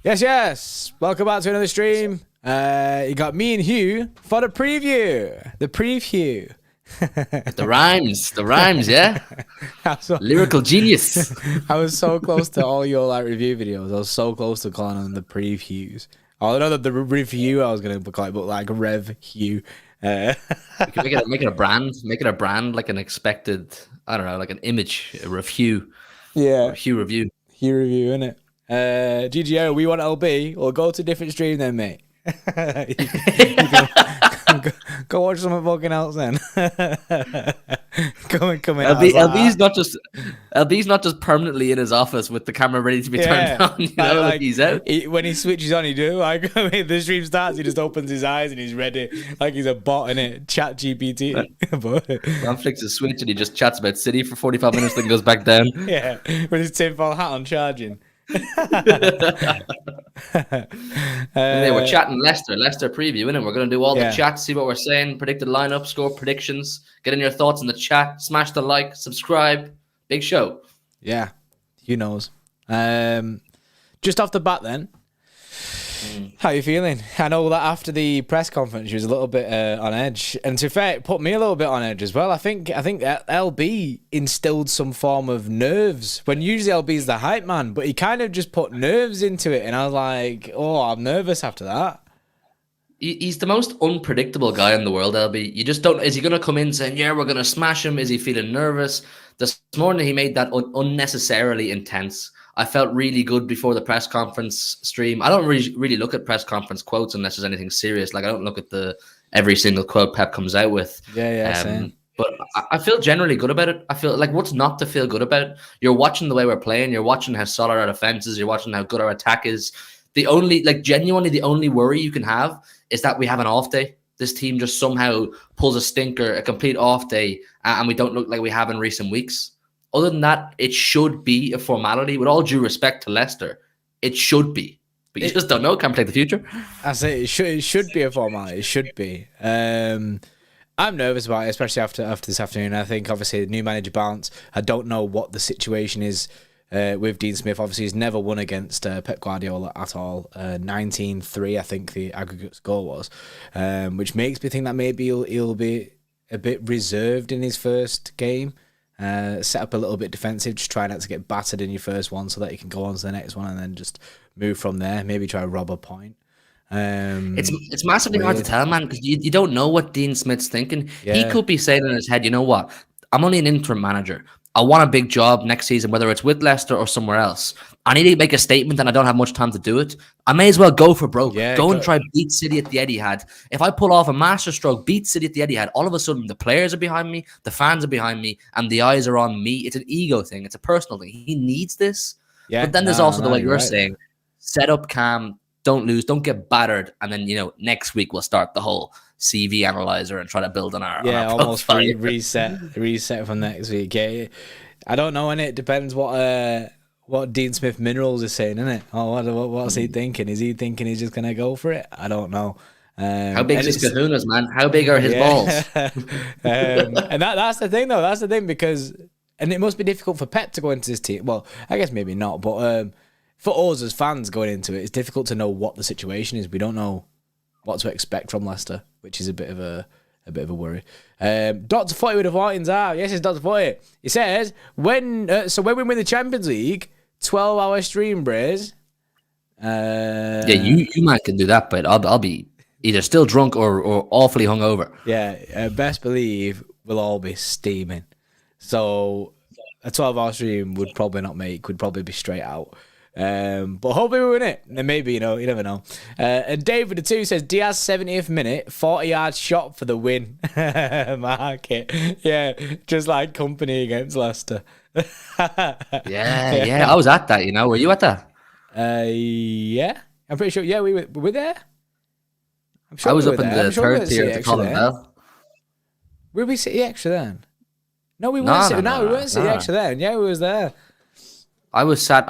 Yes. Welcome back to another stream. You got me and Hugh for the preview. The rhymes, yeah. Lyrical genius. I was so close to all your review videos. I was so close to calling them the previews. Oh, no, the review I was going to call it, but like Rev Hugh. We can make it a brand. Make it a brand, like an expected, I don't know, like an image, a review. Yeah. Hugh review. Hugh review, innit? GGO, we want LB. We'll go to a different stream then, mate. Go watch something fucking else then. Come in. LB's not just permanently in his office with the camera ready to be turned on. You know, like he's out. When he switches on, the stream starts. He just opens his eyes and he's ready, like he's a bot in it. Chat GPT. Man flicks his switch and he just chats about City for 45 minutes, then goes back down. Yeah, with his tinfoil hat on, charging. We're chatting Leicester preview, innit? We're going to do all the chats, see what we're saying, predicted lineup, score predictions, get in your thoughts in the chat, smash the like, subscribe. Big show. Yeah, who knows? Just off the bat then, how are you feeling? I know that after the press conference you was a little bit on edge, and to be fair, it put me a little bit on edge as well. I think LB instilled some form of nerves when usually LB's the hype man, but he kind of just put nerves into it, and I was like, oh, I'm nervous after that. He's the most unpredictable guy in the world, LB. You just don't. Is he going to come in saying, "Yeah, we're going to smash him"? Is he feeling nervous? This morning he made that unnecessarily intense. I felt really good before the press conference stream. I don't really look at press conference quotes unless there's anything serious. Like I don't look at every single quote Pep comes out with. Same. But I feel generally good about it. I feel like what's not to feel good about? You're watching the way we're playing. You're watching how solid our defense is. You're watching how good our attack is. Genuinely the only worry you can have is that we have an off day. This team just somehow pulls a stinker, a complete off day, and we don't look like we have in recent weeks. Other than that, it should be a formality. With all due respect to Leicester, it should be. But you just don't know. Can't predict the future. I say it should be a formality. It should be. I'm nervous about it, especially after this afternoon. I think, obviously, the new manager bounce. I don't know what the situation is with Dean Smith. Obviously, he's never won against Pep Guardiola at all. 19-3, I think the aggregate score was, which makes me think that maybe he'll be a bit reserved in his first game. Set up a little bit defensive, just try not to get battered in your first one so that you can go on to the next one and then just move from there. Maybe try to rob a point. It's massively hard to tell, man, because you don't know what Dean Smith's thinking. Yeah. He could be saying in his head, you know what? I'm only an interim manager. I want a big job next season, whether it's with Leicester or somewhere else. I need to make a statement and I don't have much time to do it. I may as well go for broke. Yeah, go and try beat City at the Etihad. If I pull off a masterstroke, beat City at the Etihad, all of a sudden the players are behind me, the fans are behind me, and the eyes are on me. It's an ego thing. It's a personal thing. He needs this. Yeah, but then there's also the way you're saying, set up calm, don't lose, don't get battered, and then, next week we'll start the whole CV analyzer and try to build on our almost reset from next week. Yeah, I don't know, and it depends what Dean Smith Minerals is saying, isn't it? Oh, what's he thinking? Is he thinking he's just gonna go for it? I don't know. How big is his kahunas, man? How big are his balls? And that's the thing, though. That's the thing, because it must be difficult for Pep to go into this team. Well, I guess maybe not, but for us as fans going into it, it's difficult to know what the situation is. We don't know what to expect from Leicester, which is a bit of a worry. Dr. Footy with the Vartins are. Yes, it's Dr. Footy. He says, when we win the Champions League, 12-hour stream, Braze. Yeah, you might can do that, but I'll be either still drunk or awfully hungover. Yeah, best believe we'll all be steaming. So a 12-hour stream would probably be straight out. But hopefully we win it. And maybe, you never know. And David the 2 says Diaz 70th minute, 40-yard shot for the win. Mark it. Yeah, just like company against Leicester. yeah. I was at that, Were you at that? Yeah. I'm pretty sure. Yeah, we were there. I'm sure I was up in the third tier at the Colin Bell. Were we City Extra then? No, we weren't. We weren't City Extra then. Yeah, we was there. I was sat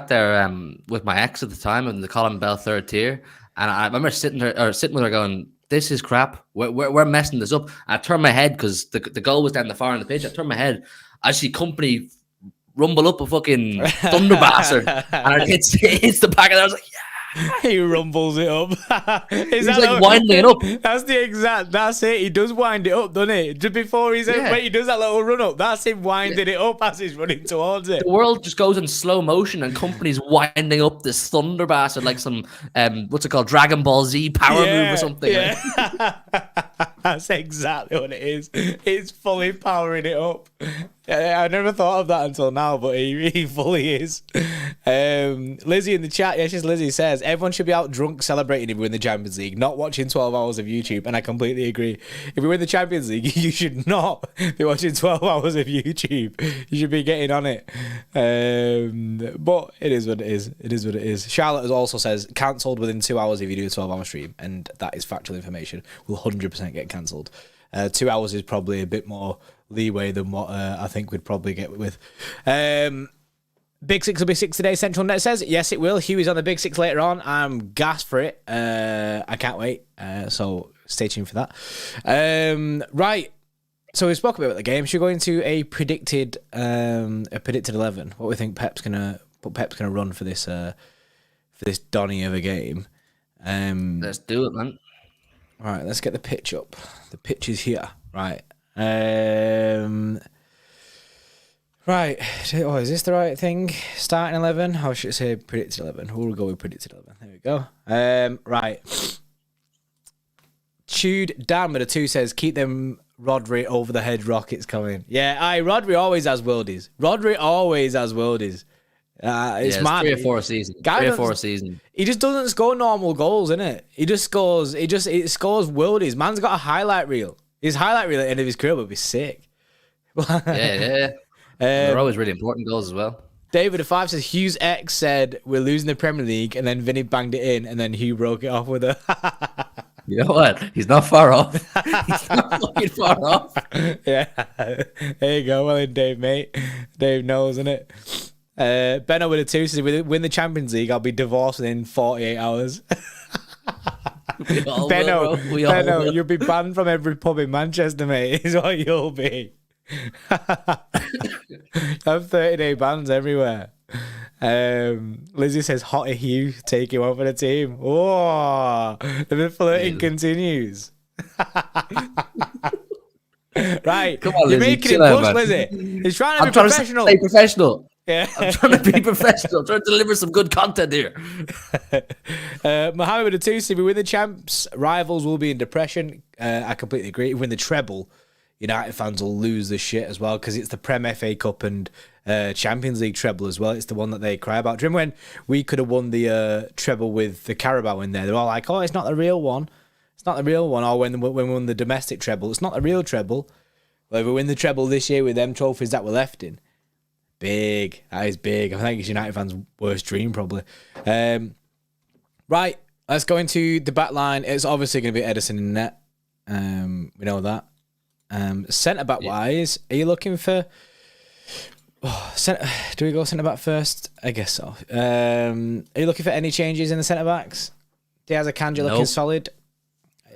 there with my ex at the time in the Colin Bell third tier, and I remember sitting with her going, "This is crap. We're messing this up." And I turned my head because the goal was down the far on the pitch. I turned my head. I see company rumble up a fucking thunder bastard, and it hits the back of there. I was like, He rumbles it up. He's like winding it up. That's it. He does wind it up, doesn't he? Just before he does that little run up. That's him winding it up as he's running towards it. The world just goes in slow motion and companies winding up this thunder bastard like some, what's it called? Dragon Ball Z power move or something. Yeah. That's exactly what it is. It's fully powering it up. I never thought of that until now, but he fully is. Lizzie in the chat, just Lizzie says, everyone should be out drunk celebrating if we win the Champions League, not watching 12 hours of YouTube, and I completely agree. If we win the Champions League, you should not be watching 12 hours of YouTube. You should be getting on it. But it is what it is. It is what it is. Charlotte also says, cancelled within 2 hours if you do a 12-hour stream, and that is factual information. Will 100% get cancelled. 2 hours is probably a bit more leeway than what I think we'd probably get with. Big Six will be 6 today, Central Net says. Yes, it will. Huey's on the Big Six later on. I'm gassed for it. I can't wait. So stay tuned for that. Right. So we spoke about the game. Should we go into a predicted 11? What we think Pep's gonna run for this Donny of a game. Let's do it, man. All right, let's get the pitch up. The pitch is here. Right. Right. Oh, is this the right thing? Starting 11? How should I say predicted 11? We'll go with predicted 11. There we go. Right. Chewed Dan with a 2 says, keep them Rodri over the head rockets coming. Yeah, Rodri always has worldies. It's mad. 3 or 4 a season. 3 or 4 a season. He just doesn't score normal goals, innit? It scores worldies. Man's got a highlight reel. His highlight reel at the end of his career would be sick. Yeah. They're always really important goals as well. David of 5 says, Hughes X said, we're losing the Premier League, and then Vinny banged it in, and then Hugh broke it off with a... You know what? He's not far off. He's not fucking far off. Yeah. There you go. Well in, Dave, mate. Dave knows, innit? Benno with a 2 says, win the Champions League, I'll be divorced within 48 hours. Benno, you'll be banned from every pub in Manchester, mate, is what you'll be. Have 30-day bans everywhere. Lizzie says, Hottie Hugh, take him out for the team. Oh, the flirting continues. Right. Come on, You're Lizzie. making it push, Lizzie. He's trying to be professional. Stay professional. Yeah. I'm trying to be professional. I'm trying to deliver some good content here. Mohammed with a 2 says, if we win the champs, rivals will be in depression. I completely agree. If we win the treble, United fans will lose the shit as well because it's the Prem, FA Cup and Champions League treble as well. It's the one that they cry about. Do you remember when we could have won the treble with the Carabao in there? They're all like, oh, it's not the real one. It's not the real one. Or when we won the domestic treble, it's not the real treble. Well, if we win the treble this year with them trophies that were left in, big. That is big. I think it's United fans' worst dream, probably. Right, let's go into the back line. It's obviously going to be Edison in net. We know that. Centre back wise, are you looking for? Do we go centre back first? I guess so. Are you looking for any changes in the centre backs? Diaz Akanji looking solid.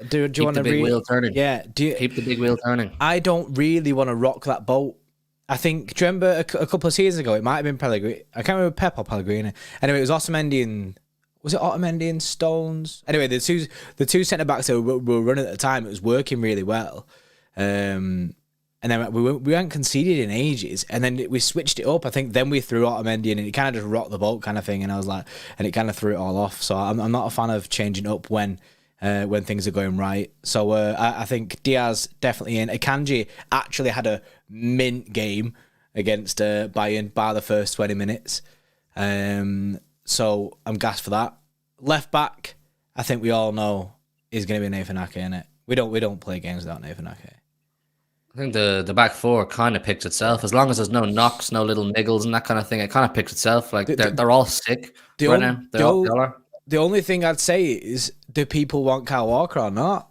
Do you want to keep the big wheel turning? Yeah. Keep the big wheel turning. I don't really want to rock that boat. I think. Do you remember a couple of seasons ago? It might have been Pellegrini. I can't remember Pep or Pellegrini. Anyway, it was Otamendi and. Was it Otamendi and Stones? Anyway, the two centre backs that were running at the time, it was working really well. And then we hadn't conceded in ages, and then we switched it up. I think then we threw Otamendi in, and it kind of just rocked the boat kind of thing. And I was like, and it kind of threw it all off. So I'm not a fan of changing up when things are going right. So I think Diaz definitely in. Akanji actually had a mint game against Bayern bar the first 20 minutes. So I'm gassed for that. Left back, I think we all know is going to be Nathan Ake, innit? We don't play games without Nathan Ake. I think the back four kind of picks itself. As long as there's no knocks, no little niggles and that kind of thing, it kind of picks itself. Like they're all sick right now. They all are. The only thing I'd say is, do people want Kyle Walker or not?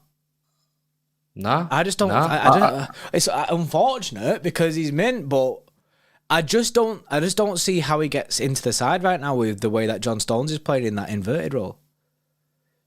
No, I just don't. No. I don't. It's unfortunate because he's mint, but I just don't see how he gets into the side right now with the way that John Stones is playing in that inverted role.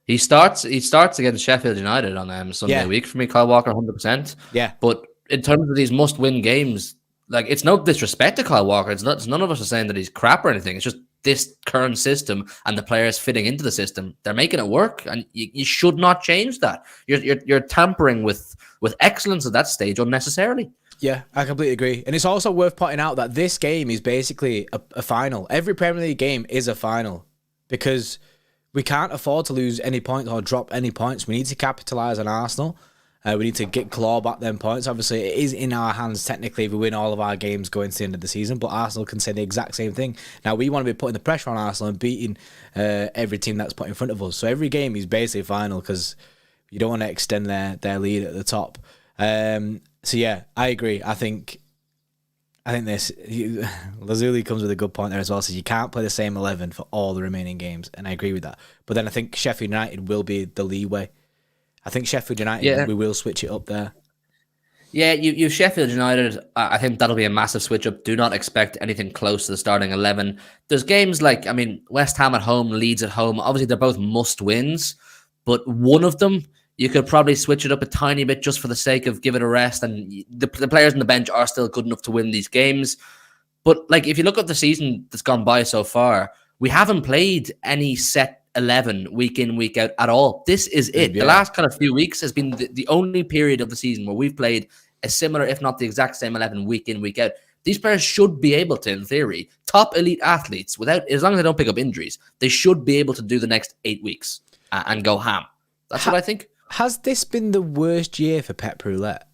He starts against Sheffield United on Sunday week for me. Kyle Walker, 100%. Yeah, but in terms of these must-win games, like it's no disrespect to Kyle Walker. It's none of us are saying that he's crap or anything. It's just this current system and the players fitting into the system. They're making it work, and you should not change that. You're tampering with excellence at that stage unnecessarily. Yeah, I completely agree. And it's also worth pointing out that this game is basically a final. Every Premier League game is a final because we can't afford to lose any points or drop any points. We need to capitalise on Arsenal. We need to claw back them points. Obviously, it is in our hands technically if we win all of our games going to the end of the season, but Arsenal can say the exact same thing. Now, we want to be putting the pressure on Arsenal and beating every team that's put in front of us. So every game is basically final because you don't want to extend their lead at the top. So yeah, I agree. I think Lazuli comes with a good point there as well. Says you can't play the same 11 for all the remaining games, and I agree with that. But then I think Sheffield United will be the leeway. I think Sheffield United, we will switch it up there. Yeah, you Sheffield United, I think that'll be a massive switch up. Do not expect anything close to the starting 11. There's games like, West Ham at home, Leeds at home. Obviously, they're both must wins, but one of them, you could probably switch it up a tiny bit just for the sake of give it a rest. And the players on the bench are still good enough to win these games. But like, if you look at the season that's gone by so far, we haven't played any set 11 week in, week out at all. This is it. Yeah. The last kind of few weeks has been the only period of the season where we've played a similar, if not the exact same 11 week in, week out. These players should be able to, in theory, top elite athletes, as long as they don't pick up injuries, they should be able to do the next 8 weeks and go ham. That's what I think. Has this been the worst year for Pep Roulette?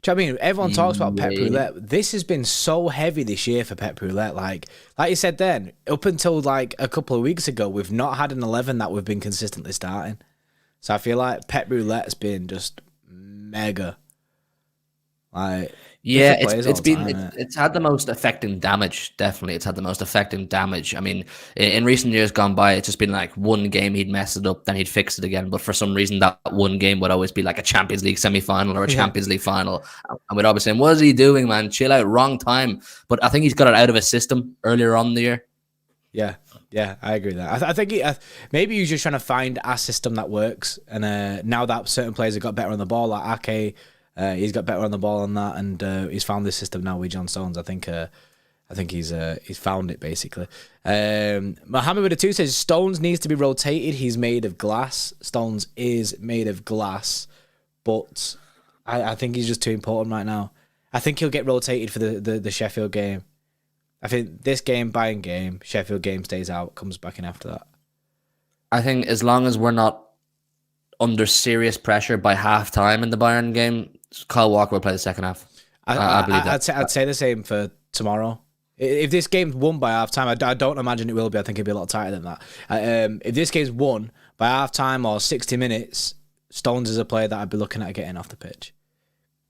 Do you know what I mean? Everyone talks about Pep Roulette. This has been so heavy this year for Pep Roulette. Like you said then, up until like a couple of weeks ago, we've not had an 11 that we've been consistently starting. So I feel like Pep Roulette's been just mega. Like, yeah, it's had the most affecting damage. Definitely, it's had the most affecting damage. I mean, in recent years gone by, it's just been like one game he'd mess it up, then he'd fix it again. But for some reason, that one game would always be like a Champions League semi-final or a Champions League final, and we'd always say, "What is he doing, man? Chill out, wrong time." But I think he's got it out of his system earlier on in the year. Yeah, I agree with that. I think maybe he's just trying to find a system that works, and now that certain players have got better on the ball, like Ake. He's got better on the ball on that, and he's found this system now with John Stones. I think he's found it basically. Mohammed with a 2 says Stones needs to be rotated. He's made of glass. Stones is made of glass, but I think he's just too important right now. I think he'll get rotated for the Sheffield game. I think this game, Bayern game, Sheffield game stays out, comes back in after that. I think as long as we're not under serious pressure by half time in the Bayern game, Kyle Walker will play the second half. I believe that. I'd say the same for tomorrow. If this game's won by half time, I don't imagine it will be. I think it'll be a lot tighter than that. If this game's won by half time or 60 minutes, Stones is a player that I'd be looking at getting off the pitch.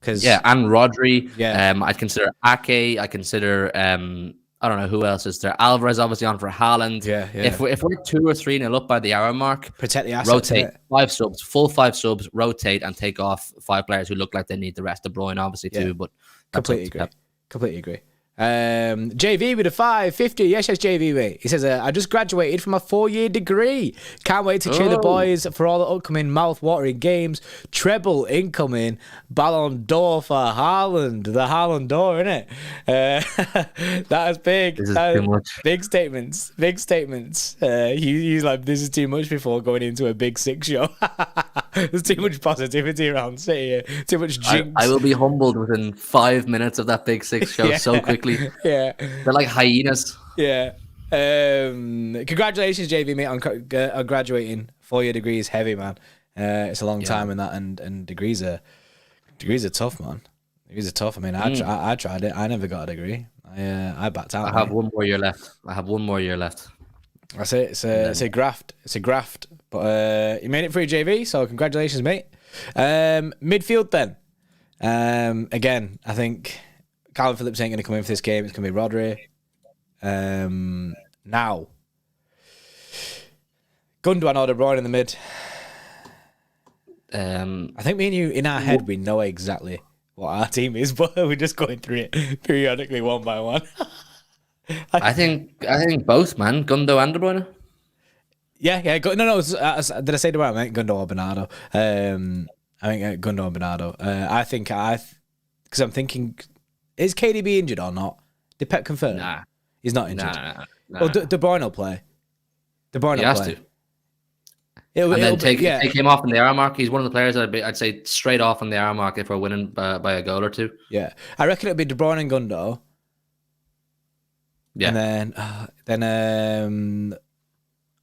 And Rodri. Yeah. I'd consider Ake. I consider I don't know who else is there. Alvarez obviously on for Haaland. Yeah. If we're 2 or 3-0 up by the hour mark, protect the assets. Rotate 5 subs, full 5 subs. Rotate and take off 5 players who look like they need the rest. De Bruyne obviously too, but completely agree. JV with a 550. Yes, JV, mate. He says, I just graduated from a 4-year degree. Can't wait to cheer the boys for all the upcoming mouth-watering games. Treble incoming. Ballon d'Or for Haaland. The Haaland d'Or, innit? That is big. This is too much. Big statements. He's like, this is too much before going into a Big Six show. There's too much positivity around City here. Too much jinx. I will be humbled within 5 minutes of that Big Six show so quickly. Yeah, they're like hyenas. Yeah. Congratulations, JV, mate, on graduating. 4-year degree is heavy, man. It's a long time in that, and degrees are tough, man. Degrees are tough. I mean, I tried it. I never got a degree. I backed out. I have 1 more year left. That's it. It's a graft. But you made it through, JV. So congratulations, mate. Midfield then. Again, I think Calvin Phillips ain't going to come in for this game. It's going to be Rodri. Now, Gundogan or De Bruyne in the mid. I think me and you, in our head, we know exactly what our team is, but we're just going through it periodically one by one. I think both, man. Gundo and De Bruyne. Yeah. No. Did I say De Bruyne? I meant Gundo or Bernardo. I think Gundo and Bernardo. Because I'm thinking, is KDB injured or not? Did Pep confirm? Nah. He's not injured. Nah. Well, De Bruyne will play. De Bruyne He will has play. to. And then take him off in the hour mark. He's one of the players I'd say straight off on the hour mark if we're winning by a goal or two. Yeah, I reckon it'll be De Bruyne and Gundo. Yeah, and then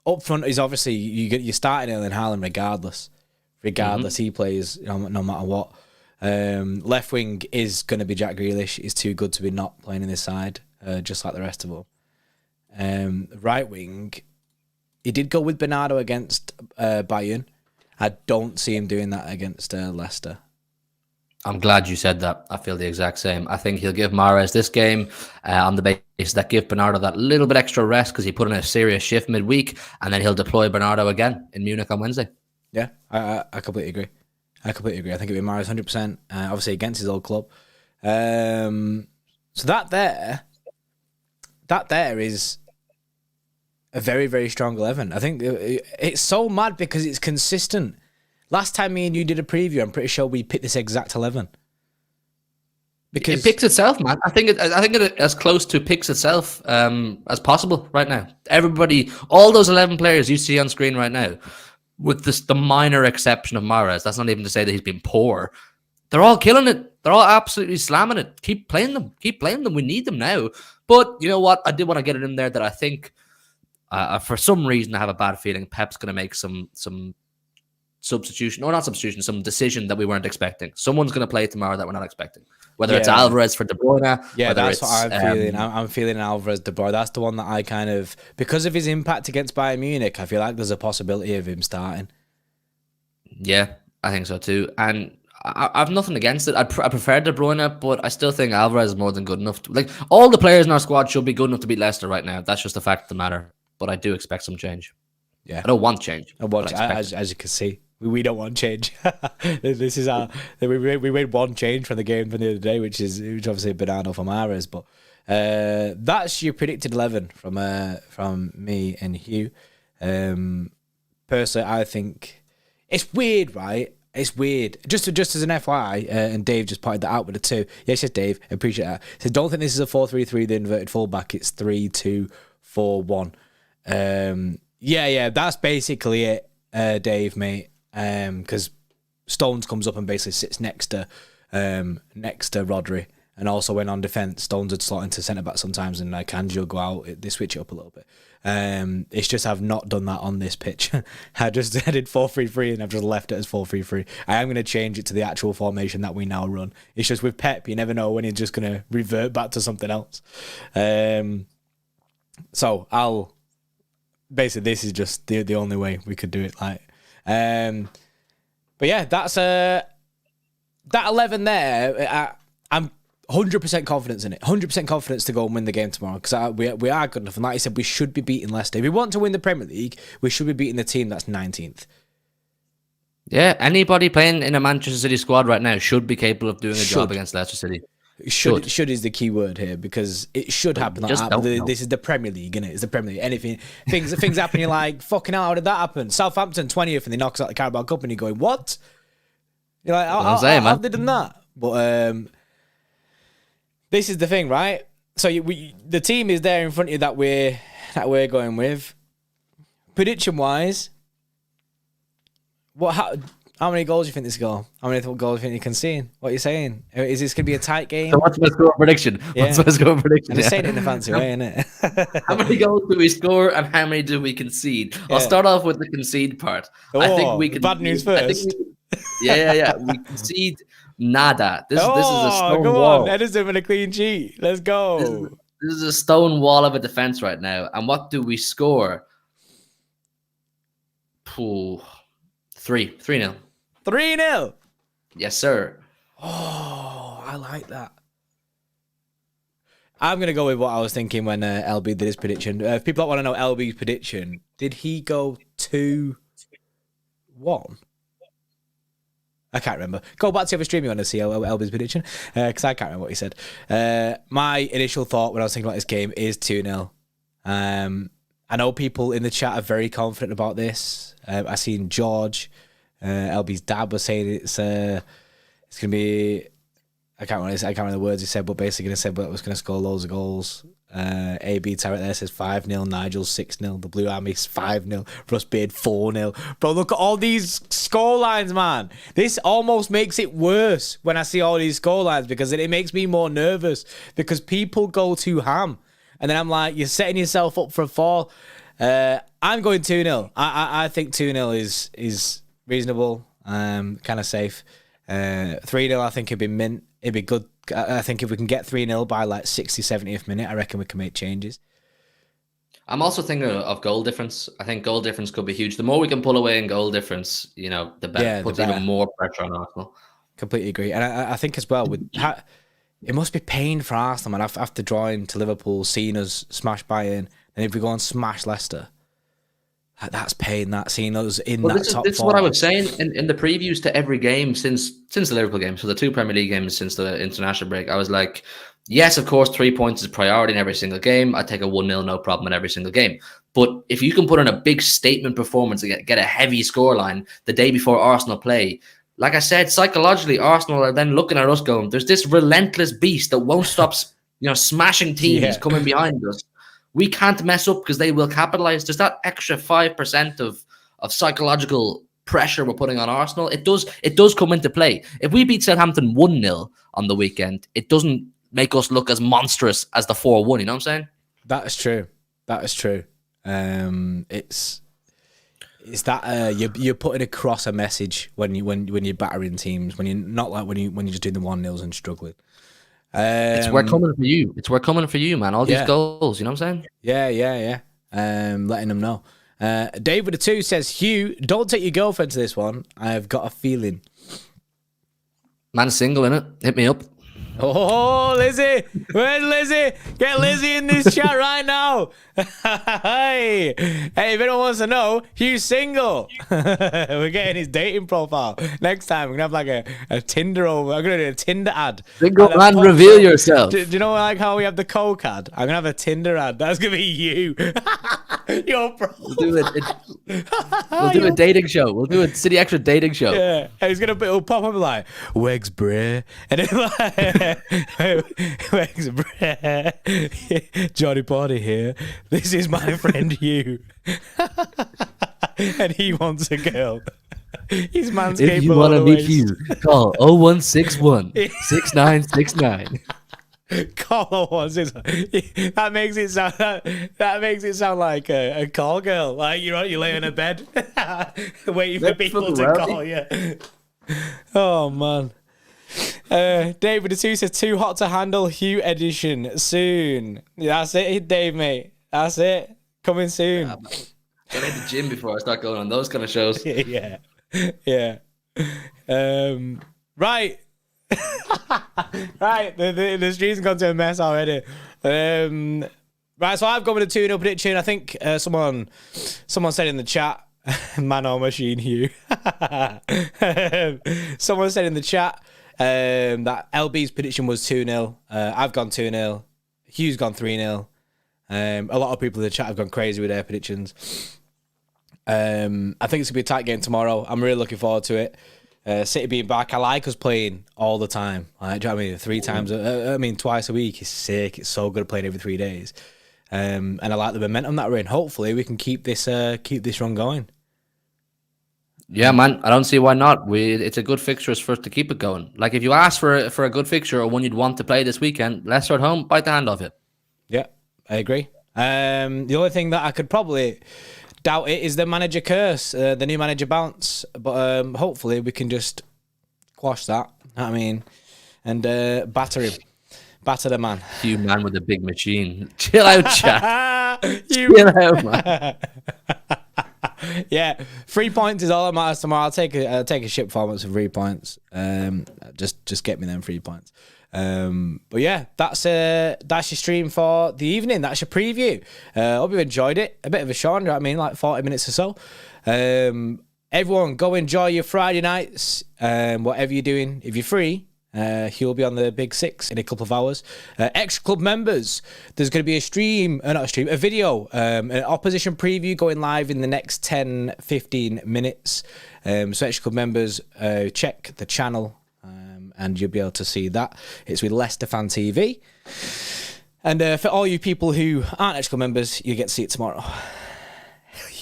up front is obviously you're starting Erling Haaland regardless. He plays no matter what. Left wing is going to be Jack Grealish. He's too good to be not playing in this side, just like the rest of them. Right wing, he did go with Bernardo against Bayern. I don't see him doing that against Leicester. I'm glad you said that. I feel the exact same. I think he'll give Mahrez this game on the basis that give Bernardo that little bit extra rest because he put in a serious shift midweek, and then he'll deploy Bernardo again in Munich on Wednesday. Yeah, I completely agree. I think it'll be Mahrez 100%, obviously against his old club. So that there is a very, very strong 11. I think it's so mad because it's consistent. Last time me and you did a preview, I'm pretty sure we picked this exact 11. Because it picks itself, man. I think it as close to picks itself as possible right now. Everybody, all those 11 players you see on screen right now, with the minor exception of Mahrez, that's not even to say that he's been poor. They're all killing it. They're all absolutely slamming it. Keep playing them. We need them now. But you know what? I did want to get it in there that I think, for some reason, I have a bad feeling Pep's going to make some substitution, or not substitution, some decision that we weren't expecting. Someone's going to play tomorrow that we're not expecting. Whether it's Alvarez for De Bruyne. Yeah, that's what I'm feeling. I'm feeling Alvarez, De Bruyne. That's the one that I kind of, because of his impact against Bayern Munich, I feel like there's a possibility of him starting. Yeah, I think so too. And I've nothing against it. I prefer De Bruyne, but I still think Alvarez is more than good enough. All the players in our squad should be good enough to beat Leicester right now. That's just the fact of the matter. But I do expect some change. Yeah, I don't want change. As you can see. We don't want change. This is we made one change from the game from the other day, which obviously Bernardo for Mahrez. But that's your predicted 11 from me and Hugh. Personally, I think it's weird, right? It's weird. Just as an FYI, and Dave just pointed that out with the 2. Yes, Dave, I appreciate that. So don't think this is a 4-3-3, the inverted fullback. It's 3-2-4-1. Yeah, that's basically it, Dave, mate. Because Stones comes up and basically sits next to Rodri, and also when on defence, Stones would slot into centre back sometimes, and Kanji will go out. They switch it up a little bit. It's just I've not done that on this pitch. I did 4-3-3 and I've just left it as 4-3-3. I am going to change it to the actual formation that we now run. It's just with Pep, you never know when he's just going to revert back to something else. So I'll basically, this is just the only way we could do it. But yeah, that's that 11 there. I'm 100% confidence in it. 100% confidence to go and win the game tomorrow, because we are good enough. And like I said, we should be beating Leicester. If we want to win the Premier League, we should be beating the team that's 19th. Yeah, anybody playing in a Manchester City squad right now should be capable of doing a job against Leicester City. Should is the key word here, because it should happen. This is the Premier League, isn't it? It's the Premier League. Anything, things happen. You're like, fucking hell, how did that happen? Southampton 20th, and they knock us out the Carabao Cup, and you're going, what? You're like, how did they done that? But this is the thing, right? So the team is there in front of you that we're going with. Prediction wise, how many goals do you think this goal? How many goals do you think you can see? What are you saying? Is this going to be a tight game? So what's my score prediction? Yeah. What's my score prediction? I'm saying it in a fancy way, innit? How many goals do we score and how many do we concede? I'll start off with the concede part. Oh, I think we can. Bad news first. Yeah. We concede nada. This is a stone go wall. on. Ederson with a clean sheet. Let's go. This is a stone wall of a defense right now. And what do we score? 3-0. 3-0. Yes, sir. Oh, I like that. I'm going to go with what I was thinking when LB did his prediction. If people don't want to know LB's prediction, did he go 2-1? I can't remember. Go back to the other stream you want to see LB's prediction, because I can't remember what he said. My initial thought when I was thinking about this game is 2-0. I know people in the chat are very confident about this. I seen George, LB's dad, was saying it's going to be. I can't remember the words he said, but basically going to say, but it was going to score loads of goals. AB Tarrant there says 5-0. Nigel 6-0. The Blue Army's 5-0. Rustbeard 4-0. Bro, look at all these score lines, man. This almost makes it worse when I see all these score lines because it makes me more nervous because people go too ham. And then I'm like, you're setting yourself up for a fall. I'm going 2-0. I think 2-0 is reasonable, kind of safe. 3-0 I think it'd be mint. It'd be good. I think if we can get 3-0 by like 60, 70th minute, I reckon we can make changes. I'm also thinking of goal difference. I think goal difference could be huge. The more we can pull away in goal difference, the better. Yeah, puts the better. even more pressure on Arsenal. Completely agree. And I think as well, it must be pain for Arsenal, man, after drawing to Liverpool, seeing us smash Bayern, and if we go and smash Leicester, that's pain, that seeing us in that top four. This is what I was saying in the previews to every game since the Liverpool game, so the 2 Premier League games since the international break. I was like, yes, of course, 3 points is priority in every single game. I take a 1-0, no problem in every single game. But if you can put in a big statement performance and get a heavy scoreline the day before Arsenal play, like I said, psychologically, Arsenal are then looking at us going, there's this relentless beast that won't stop smashing teams coming behind us. We can't mess up because they will capitalize. There's that extra 5% of psychological pressure we're putting on Arsenal. It does come into play. If we beat Southampton 1-0 on the weekend, it doesn't make us look as monstrous as the 4-1. You know what I'm saying? That is true. It's that you're putting across a message when you're battering teams, when you're not like when you're just doing the 1-0s and struggling. We're coming for you. We're coming for you, man. All these goals, you know what I'm saying? Yeah. Letting them know. Dave with the 2 says, Hugh, don't take your girlfriend to this one. I've got a feeling. Man's single, innit? Hit me up. Oh, Lizzie! Where's Lizzie? Get Lizzie in this chat right now. Hey, if anyone wants to know, Hugh's single. We're getting his dating profile. Next time, we're going to have like a Tinder over. I'm going to do a Tinder ad. Single man, reveal yourself. Do you know like how we have the Coke ad? I'm going to have a Tinder ad. That's going to be you. Your profile. We'll do a dating show. We'll do a City Xtra dating show. Yeah. And it'll pop up like, Wegs Bray. And it's like, Wegs Bray. Johnny Party here. This is my friend Hugh. And he wants a girl. He's manscaped. If you want to meet Hugh, call 0161 6969. Call 0161. That makes it sound like a call girl. Like you lay in a bed waiting for people to call you. Oh man. David the 2 says too hot to handle. Hugh edition soon. That's it, Dave, mate. That's it. Coming soon. Get in the gym before I start going on those kind of shows. Yeah. Right. Right. The stream's gone to a mess already. Right. So I've gone with a 2-0 prediction. I think someone said in the chat, man or machine, Hugh. Someone said in the chat that LB's prediction was 2-0. I've gone 2-0. Hugh's gone 3-0. A lot of people in the chat have gone crazy with their predictions. I think it's going to be a tight game tomorrow. I'm really looking forward to it. City being back. I like us playing all the time. Like, do you know what I mean? 3 times, twice a week is sick. It's so good playing every 3 days. And I like the momentum that we're in. Hopefully we can keep this run going. Yeah, man. I don't see why not. It's a good fixture for us to keep it going. Like if you ask for a good fixture or one you'd want to play this weekend, Leicester at home, bite the hand off it. Yeah, I agree. The only thing that I could probably doubt it is the manager curse, the new manager bounce. But hopefully we can just quash that. You know what I mean, and batter him, batter the man. You man with a big machine. Chill out, chat. Chill out, man. Yeah, 3 points is all that matters tomorrow. I'll take a ship performance of 3 points. Just get me them 3 points. But yeah, that's your stream for the evening. That's your preview. Hope you enjoyed it. A bit of a show, you know what I mean, like 40 minutes or so. Everyone, go enjoy your Friday nights. Whatever you're doing, if you're free. He'll be on the Big 6 in a couple of hours. Xtra Club members, there's going to be a video, an opposition preview going live in the next 10-15 minutes. So Xtra Club members, check the channel and you'll be able to see that. It's with Leicester Fan TV. And for all you people who aren't Xtra Club members, you get to see it tomorrow.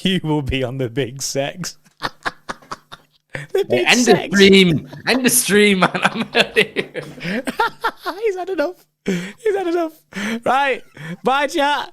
You will be on the big sex. The big End sex. End the stream, man. I'm out of here. He's had enough. Right. Bye, chat.